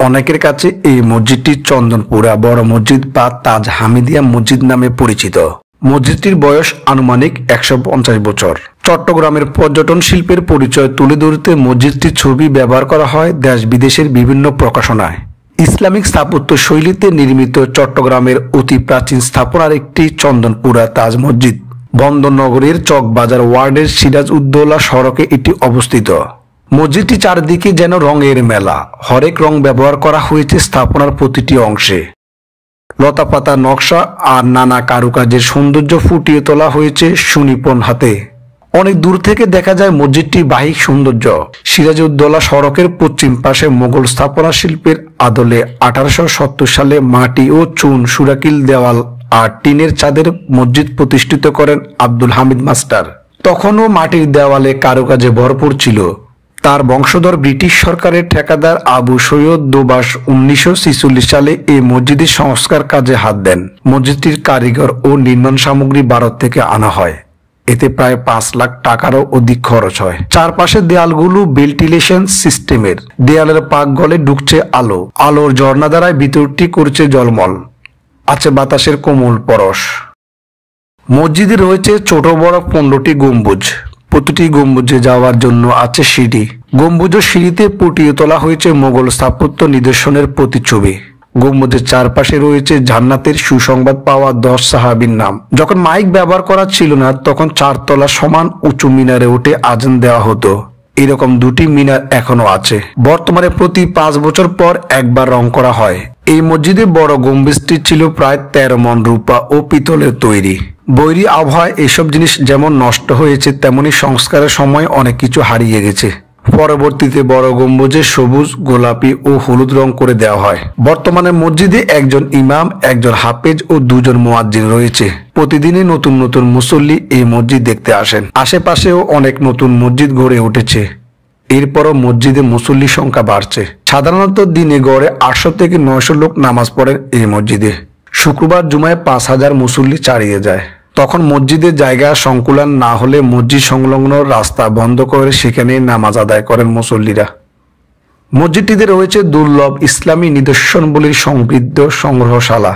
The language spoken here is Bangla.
অনেকের কাছে এই মসজিদটি চন্দনপুরা বড় মসজিদ বা তাজ হামিদিয়া মসজিদ নামে পরিচিত। মসজিদটির বয়স আনুমানিক 150 বছর। চট্টগ্রামের পর্যটন শিল্পের পরিচয় তুলে ধরতে মসজিদটির ছবি ব্যবহার করা হয় দেশ বিদেশের বিভিন্ন প্রকাশনায়। ইসলামিক স্থাপত্য শৈলীতে নির্মিত চট্টগ্রামের অতি প্রাচীন স্থাপনার একটি চন্দনপুরা তাজ মসজিদ। বন্দরনগরের চকবাজার ওয়ার্ডের সিরাজ উদ্দৌলা সড়কে এটি অবস্থিত। মসজিদটি চারদিকে যেন রঙের মেলা। হরেক রং ব্যবহার করা হয়েছে স্থাপনার প্রতিটি অংশে। লতাপাতা নকশা আর নানা কারুকাজের সৌন্দর্য ফুটিয়ে তোলা হয়েছে সুনিপুণ হাতে। অনেক দূর থেকে দেখা যায় মসজিদটির বাহ্যিক সৌন্দর্য। সিরাজউদ্দৌলা সড়কের পশ্চিম পাশে মোগল স্থাপনা শিল্পের আদলে 1870 সালে মাটি ও চুন সুরাকিল দেওয়াল আর টিনের চাঁদের মসজিদ প্রতিষ্ঠিত করেন আব্দুল হামিদ মাস্টার। তখনও মাটির দেওয়ালে কারুকাজে ভরপুর ছিল। তার বংশধর ব্রিটিশ সরকারের ঠিকাদার আবু সৈয়দ দোবাস 1946 সালে এই মসজিদের সংস্কার কাজে হাত দেন। মসজিদটির কারিগর ও নির্মাণ সামগ্রী ভারত থেকে আনা হয়। এতে প্রায় 5 লাখ টাকারও অধিক খরচ হয়। চারপাশের দেয়ালগুলো ভেন্টিলেশন সিস্টেমের। দেয়ালের পাক গলে ঢুকছে আলো। আলোর ঝর্ণা দ্বারাই ভিতরটি করছে জলমল। আছে বাতাসের কোমল পরশ। মসজিদে রয়েছে ছোট বড় 15টি গম্বুজ। প্রতিটি গম্বুজে যাওয়ার জন্য আছে সিঁড়ি। গম্বুজ ও সিঁড়িতে ফুটিয়ে তোলা হয়েছে মোগল স্থাপত্য নিদর্শনের প্রতিচ্ছবি। গম্বুজের চারপাশে রয়েছে জান্নাতের সুসংবাদ পাওয়া 10 সাহাবীর নাম। যখন মাইক ব্যবহার করা ছিল না তখন 4 তলা সমান উঁচু মিনারে উঠে আজান দেওয়া হতো। এরকম 2টি মিনার এখনো আছে। বর্তমানে প্রতি 5 বছর পর একবার রং করা হয়। এই মসজিদে বড় গম্বুজটি ছিল প্রায় 13 মণ রূপা ও পিতলের তৈরি। বৈরী আবহাওয়ায় এসব জিনিস যেমন নষ্ট হয়েছে তেমনি সংস্কারের সময় অনেক কিছু হারিয়ে গেছে। পরবর্তীতে বড় গম্বুজে সবুজ, গোলাপি ও হলুদ রং করে দেওয়া হয়। বর্তমানে মসজিদে একজন ইমাম, একজন হাফেজ ও 2 জন মুয়াজ্জিন রয়েছে। প্রতিদিনই নতুন নতুন মুসল্লি এই মসজিদ দেখতে আসেন। আশেপাশেও অনেক নতুন মসজিদ গড়ে উঠেছে। এরপরও মসজিদে মুসল্লির সংখ্যা বাড়ছে। সাধারণত দিনে গড়ে 800 থেকে 900 লোক নামাজ পড়েন এই মসজিদে। শুক্রবার জুমায় 5000 মুসল্লি ছাড়িয়ে যায়। তখন মসজিদের জায়গা সংকুলান না হলে মসজিদ সংলগ্ন রাস্তা বন্ধ করে সেখানে নামাজ আদায় করেন মুসল্লিরা। মসজিদটিতে রয়েছে দুর্লভ ইসলামী নিদর্শনগুলির সমৃদ্ধ সংগ্রহশালা।